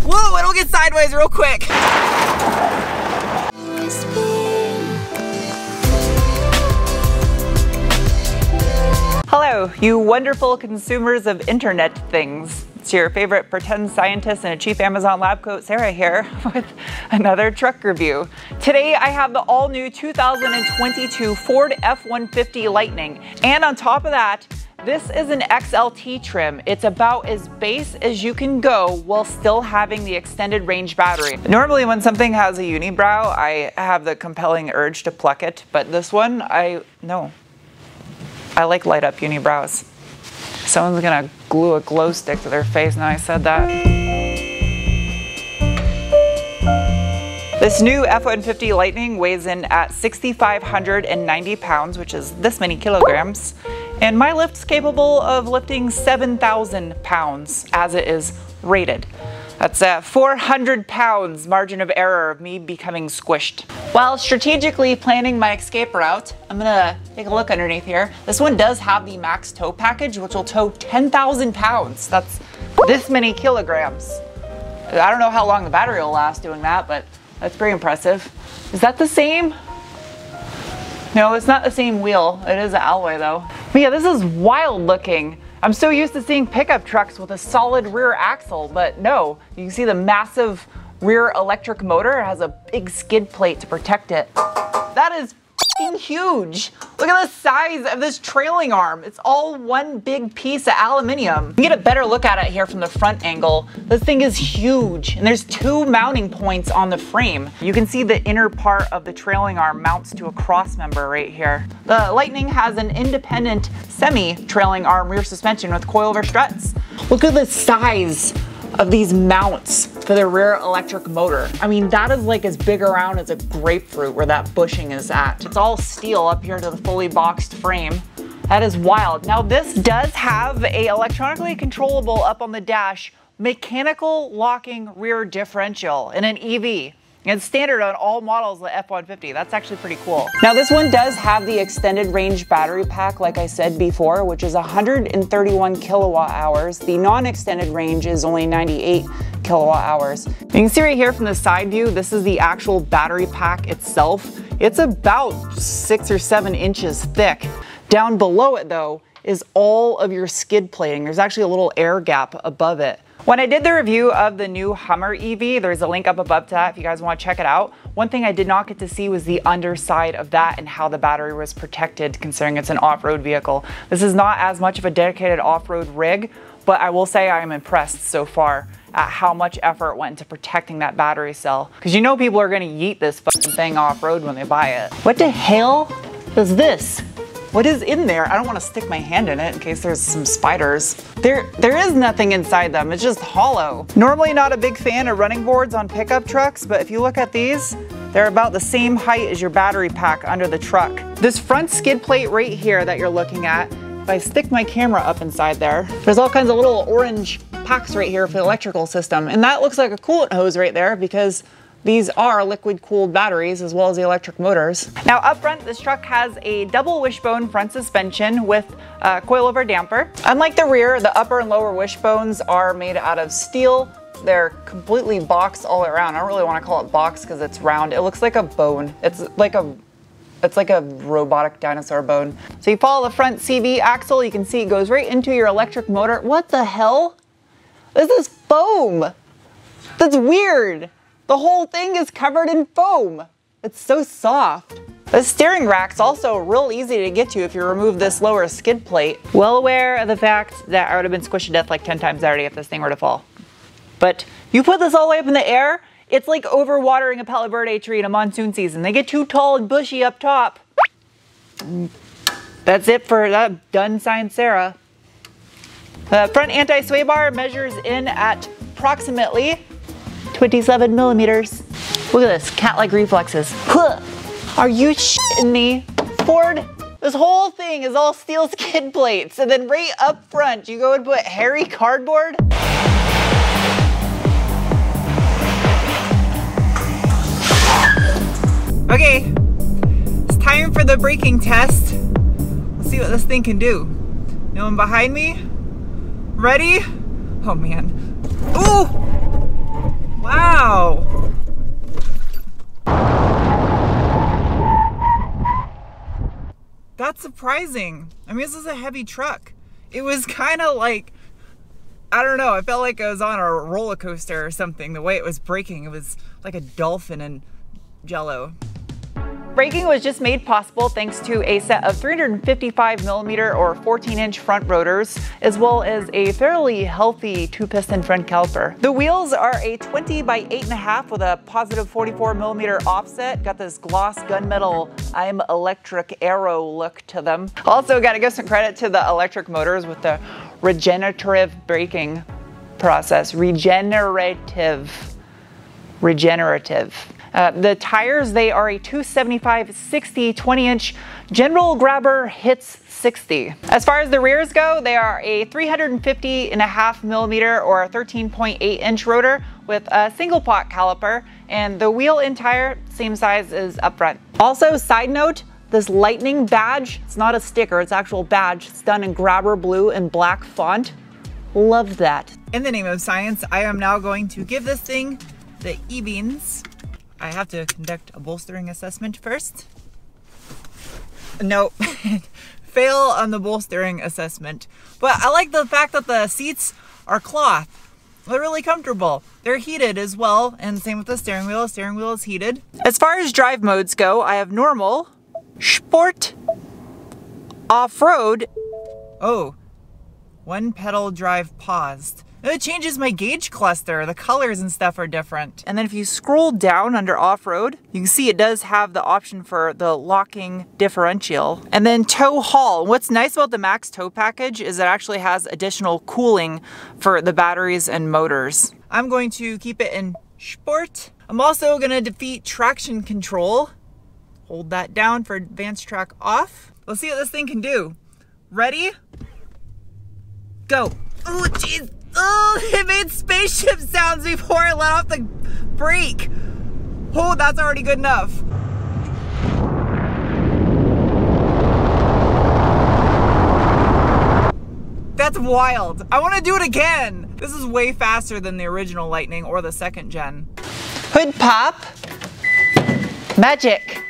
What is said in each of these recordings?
Whoa, it'll get sideways real quick. Hello, you wonderful consumers of internet things. It's your favorite pretend scientist in a cheap Amazon lab coat, Sarah, here with another truck review. Today I have the all-new 2022 Ford F-150 Lightning, and on top of that, this is an XLT trim. It's about as base as you can go while still having the extended range battery. Normally when something has a unibrow, I have the compelling urge to pluck it, but this one, no. I like light up unibrows. Someone's gonna glue a glow stick to their face now I said that. This new F-150 Lightning weighs in at 6,590 pounds, which is this many kilograms. And my lift's capable of lifting 7,000 pounds as it is rated. That's a 400 pounds margin of error of me becoming squished. While strategically planning my escape route, I'm gonna take a look underneath here. This one does have the max tow package, which will tow 10,000 pounds. That's this many kilograms. I don't know how long the battery will last doing that, but that's pretty impressive. Is that the same? No, it's not the same wheel. It is an alloy though. But yeah, this is wild looking. I'm so used to seeing pickup trucks with a solid rear axle, but no, you can see the massive rear electric motor. It has a big skid plate to protect it. That is f***ing huge. Look at the size of this trailing arm. It's all one big piece of aluminium. You can get a better look at it here from the front angle. This thing is huge, and there's two mounting points on the frame. You can see the inner part of the trailing arm mounts to a cross member right here. The Lightning has an independent semi-trailing arm rear suspension with coilover struts. Look at the size of these mounts for the rear electric motor. I mean, that is like as big around as a grapefruit where that bushing is at. It's all steel up here to the fully boxed frame. That is wild. Now this does have a electronically controllable up on the dash mechanical locking rear differential in an EV. It's standard on all models of the F-150. That's actually pretty cool. Now this one does have the extended range battery pack, like I said before, which is 131 kilowatt hours. The non-extended range is only 98 kilowatt hours. You can see right here from the side view, this is the actual battery pack itself. It's about 6 or 7 inches thick. Down below it though is all of your skid plating. There's actually a little air gap above it. When I did the review of the new Hummer EV, there's a link up above to that if you guys want to check it out. One thing I did not get to see was the underside of that and how the battery was protected, considering it's an off-road vehicle. This is not as much of a dedicated off-road rig, but I will say I am impressed so far at how much effort went into protecting that battery cell. Because you know people are going to yeet this fucking thing off-road when they buy it. What the hell is this? What is in there? I don't want to stick my hand in it in case there's some spiders. There is nothing inside them. It's just hollow. Normally not a big fan of running boards on pickup trucks, but if you look at these, they're about the same height as your battery pack under the truck. This front skid plate right here that you're looking at, if I stick my camera up inside there, there's all kinds of little orange packs right here for the electrical system. And that looks like a coolant hose right there because these are liquid cooled batteries as well as the electric motors. Now up front, this truck has a double wishbone front suspension with a coilover damper. Unlike the rear, the upper and lower wishbones are made out of steel. They're completely boxed all around. I don't really want to call it box because it's round. It looks like a bone. It's like a robotic dinosaur bone. So you follow the front CV axle, you can see it goes right into your electric motor. What the hell? This is foam. That's weird. The whole thing is covered in foam. It's so soft. The steering rack's also real easy to get to if you remove this lower skid plate. Well aware of the fact that I would have been squished to death like 10 times already if this thing were to fall. But you put this all the way up in the air, it's like overwatering a Palo Verde tree in a monsoon season. They get too tall and bushy up top. That's it for that done science, Sarah. The front anti-sway bar measures in at approximately 27 millimeters. Look at this, cat-like reflexes. Huh. Are you shitting me? Ford, this whole thing is all steel skid plates, and then right up front, you go and put hairy cardboard? Okay, it's time for the braking test. Let's see what this thing can do. No one behind me? Ready? Oh man. Ooh! surprising. I mean, this is a heavy truck. It was kind of like, I don't know, I felt like I was on a roller coaster or something. The way it was braking, it was like a dolphin in Jello. Braking was just made possible thanks to a set of 355mm or 14-inch front rotors, as well as a fairly healthy 2-piston front caliper. The wheels are a 20 by 8.5 with a positive 44mm offset. Got this gloss gunmetal I'm electric aero look to them. Also gotta give some credit to the electric motors with the regenerative braking process. Regenerative. The tires, they are a 275/60 20-inch General Grabber Hits 60. As far as the rears go, they are a 350.5mm or a 13.8-inch rotor with a single pot caliper, and the wheel and tire, same size as up front. Also, side note, this Lightning badge, it's not a sticker, it's actual badge. It's done in Grabber blue and black font. Love that. In the name of science, I am now going to give this thing the E-beans. I have to conduct a bolstering assessment first. No, fail on the bolstering assessment. But I like the fact that the seats are cloth. They're really comfortable. They're heated as well, and same with the steering wheel. The steering wheel is heated. As far as drive modes go, I have normal, sport, off-road. Oh, one pedal drive paused. It changes my gauge cluster. The colors and stuff are different. And then if you scroll down under off-road, you can see it does have the option for the locking differential. And then tow haul. What's nice about the Max tow package is it actually has additional cooling for the batteries and motors. I'm going to keep it in sport. I'm also gonna defeat traction control. Hold that down for advanced track off. Let's see what this thing can do. Ready? Go. Oh, jeez. Oh, it made spaceship sounds before I let off the brake. Oh, that's already good enough. That's wild. I want to do it again. This is way faster than the original Lightning or the second gen. Hood pop. Magic.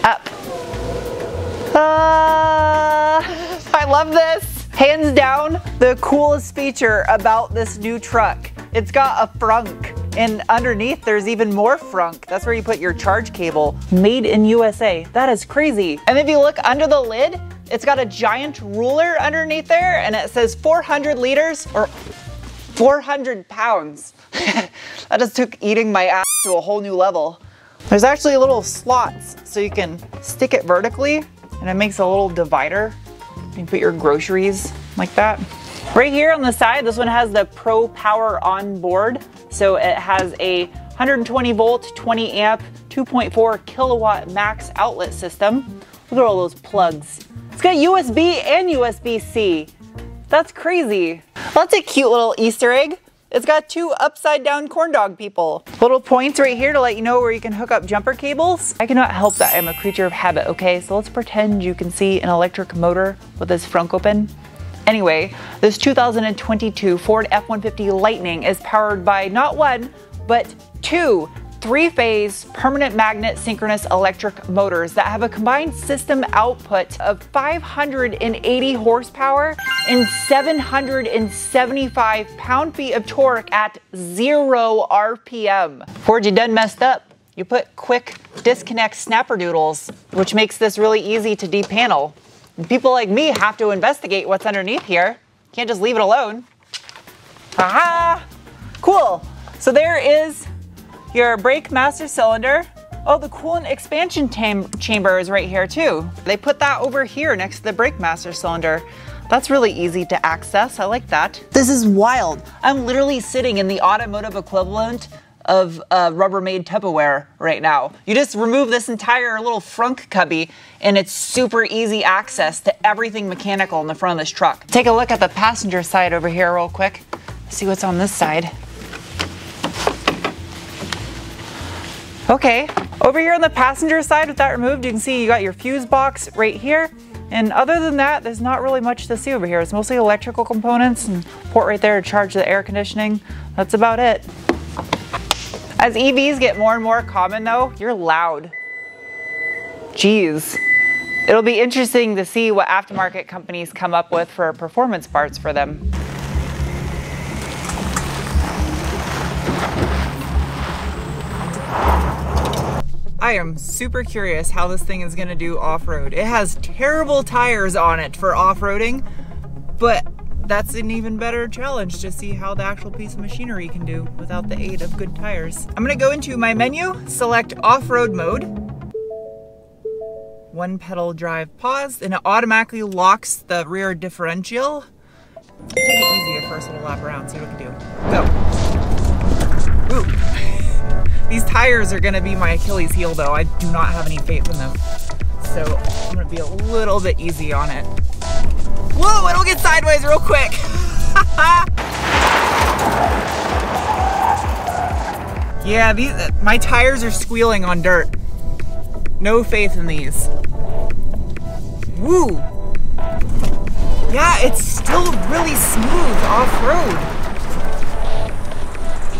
Up. I love this. Hands down, the coolest feature about this new truck. It's got a frunk, and underneath there's even more frunk. That's where you put your charge cable. Made in USA. That is crazy. And if you look under the lid, it's got a giant ruler underneath there, and it says 400 liters or 400 pounds. That just took eating my ass to a whole new level. There's actually little slots so you can stick it vertically, and it makes a little divider. You can put your groceries like that. Right here on the side, this one has the Pro Power on board. So it has a 120 volt, 20 amp, 2.4 kilowatt max outlet system. Look at all those plugs. It's got USB and USB-C. That's crazy. That's a cute little Easter egg. It's got 2 upside down corn dog people. Little points right here to let you know where you can hook up jumper cables. I cannot help that I'm a creature of habit, okay? So let's pretend you can see an electric motor with this frunk open. Anyway, this 2022 Ford F-150 Lightning is powered by not 1, but 2 3-phase permanent magnet synchronous electric motors that have a combined system output of 580 horsepower and 775 pound-feet of torque at 0 RPM. Ford, you done messed up. You put quick disconnect snapperdoodles, which makes this really easy to depanel. And people like me have to investigate what's underneath here. Can't just leave it alone. Aha! Cool. So there is your brake master cylinder. Oh, the coolant expansion chamber is right here too. They put that over here next to the brake master cylinder. That's really easy to access. I like that. This is wild. I'm literally sitting in the automotive equivalent of Rubbermaid Tupperware right now. You just remove this entire little frunk cubby and it's super easy access to everything mechanical in the front of this truck. Take a look at the passenger side over here real quick. See what's on this side. Okay, over here on the passenger side with that removed, you can see you got your fuse box right here. And other than that, there's not really much to see over here. It's mostly electrical components and port right there to charge the air conditioning. That's about it. As EVs get more and more common though, you're loud. Jeez. It'll be interesting to see what aftermarket companies come up with for performance parts for them. I am super curious how this thing is gonna do off-road. It has terrible tires on it for off-roading, but that's an even better challenge to see how the actual piece of machinery can do without the aid of good tires. I'm gonna go into my menu, select off-road mode, one pedal drive pause, and it automatically locks the rear differential. Take it easy the first little lap around, see what we can do. Go. Ooh. These tires are gonna be my Achilles heel though. I do not have any faith in them. So I'm gonna be a little bit easy on it. Whoa, it'll get sideways real quick. Yeah, my tires are squealing on dirt. No faith in these. Woo. Yeah, it's still really smooth off-road.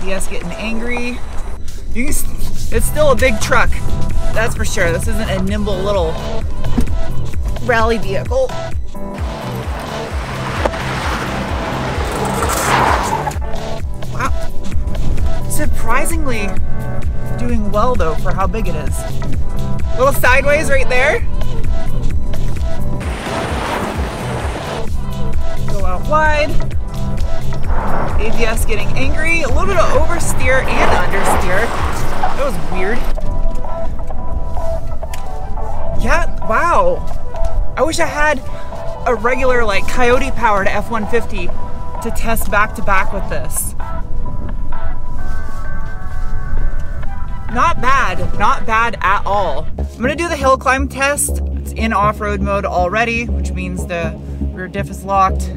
ABS getting angry. It's still a big truck, that's for sure. This isn't a nimble little rally vehicle. Wow. Surprisingly doing well though for how big it is. A little sideways right there. Go out wide. ABS getting angry. A little bit of oversteer and understeer. That was weird. Yeah, wow. I wish I had a regular like Coyote powered F-150 to test back to back with this. Not bad at all. I'm gonna do the hill climb test. It's in off-road mode already, which means the rear diff is locked.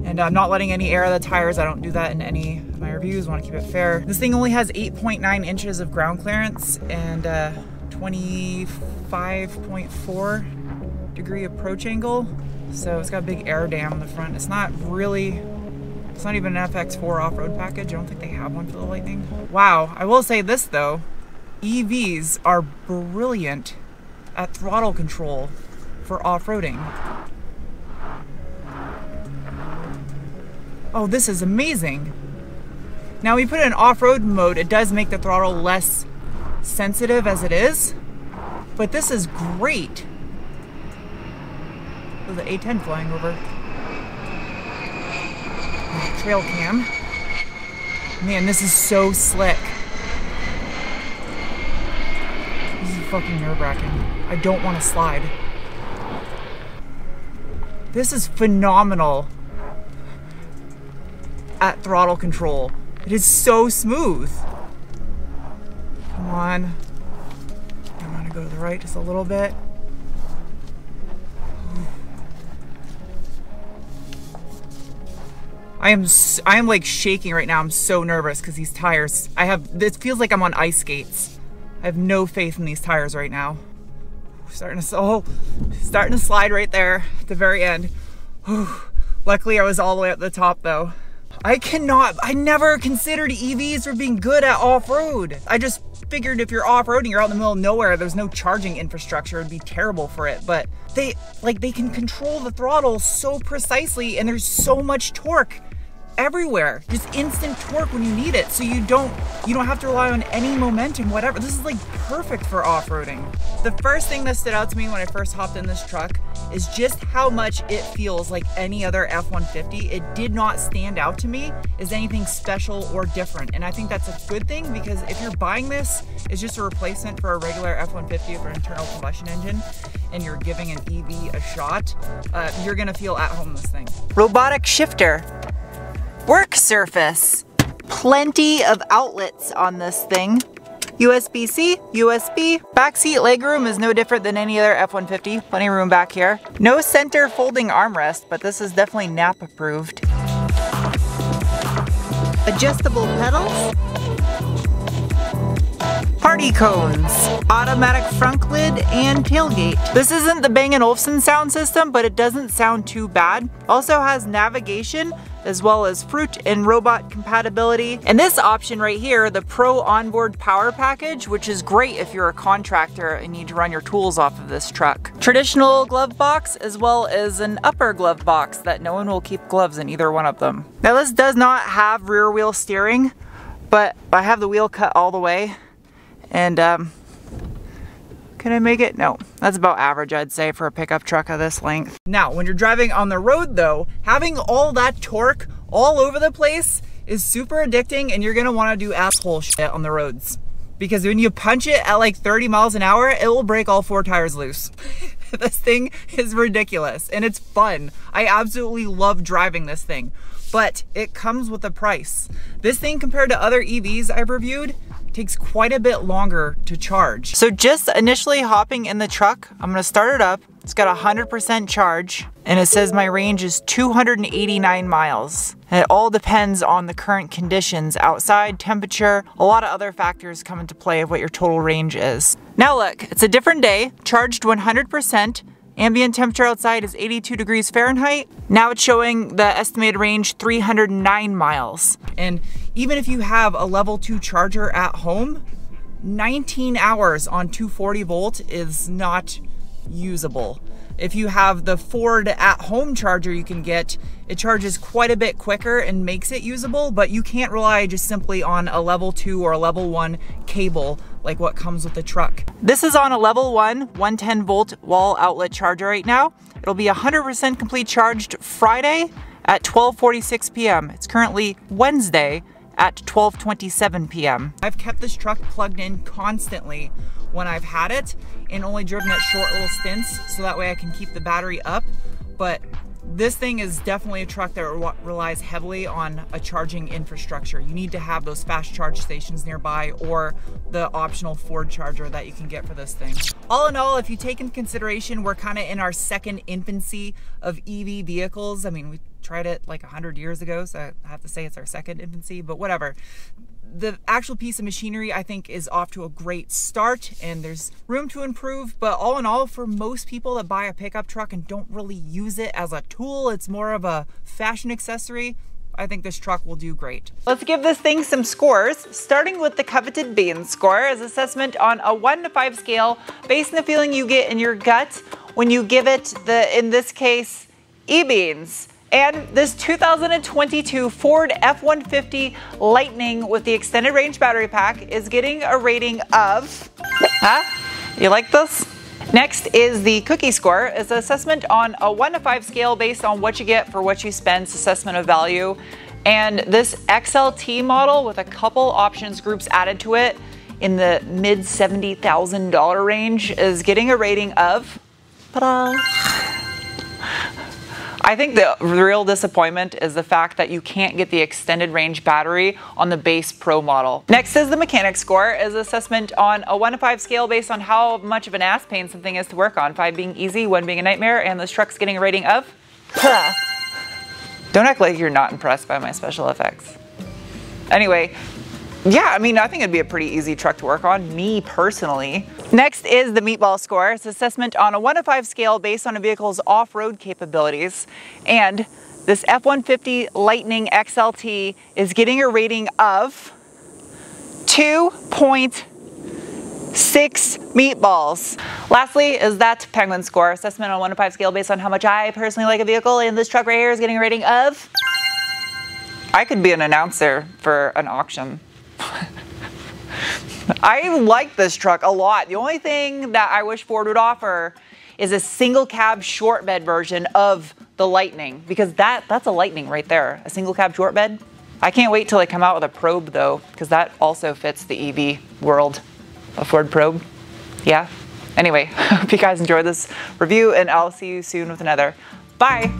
And I'm not letting any air out of the tires. I don't do that in any of my reviews. I want to keep it fair. This thing only has 8.9 inches of ground clearance and 25.4 degree approach angle. So it's got a big air dam in the front. It's not even an FX4 off-road package. I don't think they have one for the Lightning. Wow, I will say this though. EVs are brilliant at throttle control for off-roading. Oh, this is amazing. Now we put it in off-road mode, it does make the throttle less sensitive as it is, but this is great. Oh, the A10 flying over. Trail cam. Man, this is so slick. This is fucking nerve-wracking. I don't want to slide. This is phenomenal at throttle control. It is so smooth. Come on. I'm gonna go to the right just a little bit. I am like shaking right now. I'm so nervous because these tires, this feels like I'm on ice skates. I have no faith in these tires right now. Starting to slide right there at the very end. Luckily I was all the way up the top though. I never considered EVs for being good at off-road. I just figured if you're off-roading, you're out in the middle of nowhere, there's no charging infrastructure, it'd be terrible for it. But they can control the throttle so precisely and there's so much torque everywhere. Just instant torque when you need it. So you don't have to rely on any momentum, whatever. This is like perfect for off-roading. The first thing that stood out to me when I first hopped in this truck is just how much it feels like any other F-150. It did not stand out to me as anything special or different. And I think that's a good thing because if you're buying this as just a replacement for a regular F-150 or internal combustion engine and you're giving an EV a shot, you're gonna feel at home in this thing. Robotic shifter. Work surface. Plenty of outlets on this thing. USB-C, USB. Backseat legroom is no different than any other F-150. Plenty of room back here. No center folding armrest, but this is definitely NAP approved. Adjustable pedals. Party wheelie cones, automatic front lid, and tailgate. This isn't the Bang & Olufsen sound system, but it doesn't sound too bad. Also has navigation, as well as fruit and robot compatibility. And this option right here, the Pro Onboard Power Package, which is great if you're a contractor and need to run your tools off of this truck. Traditional glove box, as well as an upper glove box that no one will keep gloves in either one of them. Now this does not have rear wheel steering, but I have the wheel cut all the way. And can I make it? No, that's about average, I'd say, for a pickup truck of this length. Now, when you're driving on the road though, having all that torque all over the place is super addicting, and you're gonna wanna do asshole shit on the roads. Because when you punch it at like 30 miles an hour, it will break all 4 tires loose. This thing is ridiculous, and it's fun. I absolutely love driving this thing, but it comes with a price. This thing, compared to other EVs I've reviewed, takes quite a bit longer to charge. So just initially hopping in the truck, I'm gonna start it up. It's got 100% charge, and it says my range is 289 miles. And it all depends on the current conditions outside, temperature, a lot of other factors come into play of what your total range is. Now look, it's a different day, charged 100%. Ambient temperature outside is 82 degrees Fahrenheit. Now it's showing the estimated range 309 miles. And even if you have a level 2 charger at home, 19 hours on 240 volt is not usable. If you have the Ford at-home charger you can get, it charges quite a bit quicker and makes it usable, but you can't rely just simply on a level 2 or a level 1 cable like what comes with the truck. This is on a level 1 110 volt wall outlet charger right now. It'll be 100% complete charged Friday at 12:46 p.m. It's currently Wednesday at 12:27 p.m. I've kept this truck plugged in constantly when I've had it, and only driven it short little stints so that way I can keep the battery up. But this thing is definitely a truck that relies heavily on a charging infrastructure. You need to have those fast charge stations nearby, or the optional Ford charger that you can get for this thing. All in all, if you take into consideration we're kind of in our second infancy of EV vehicles, I mean, we tried it like 100 years ago, so I have to say it's our second infancy, but whatever. The actual piece of machinery, I think, is off to a great start, and there's room to improve, but all in all, for most people that buy a pickup truck and don't really use it as a tool, it's more of a fashion accessory, I think this truck will do great. Let's give this thing some scores, starting with the coveted Bean score as assessment on a 1 to 5 scale based on the feeling you get in your gut when you give it the, in this case, e-beans. And this 2022 Ford F-150 Lightning with the extended range battery pack is getting a rating of, you like this? Next is the cookie score. It's an assessment on a 1 to 5 scale based on what you get for what you spend, assessment of value. And this XLT model with a couple options groups added to it in the mid $70,000 range is getting a rating of, ta-da! I think the real disappointment is the fact that you can't get the extended range battery on the base Pro model. Next is the mechanic score, is assessment on a 1 to 5 scale based on how much of an ass pain something is to work on. 5 being easy, 1 being a nightmare, and this truck's getting a rating of, Don't act like you're not impressed by my special effects. Anyway, yeah, I mean, I think it'd be a pretty easy truck to work on, me personally. Next is the meatball score. It's assessment on a 1 to 5 scale based on a vehicle's off-road capabilities. And this F-150 Lightning XLT is getting a rating of 2.6 meatballs. Lastly is that Penguin score. Assessment on a 1 to 5 scale based on how much I personally like a vehicle. And this truck right here is getting a rating of, I could be an announcer for an auction. I like this truck a lot. The only thing that I wish Ford would offer is a single cab short bed version of the Lightning, because that's a Lightning right there, a single cab short bed. I can't wait till they come out with a Probe though, because that also fits the EV world. A Ford Probe, yeah. Anyway, hope you guys enjoyed this review, and I'll see you soon with another. Bye.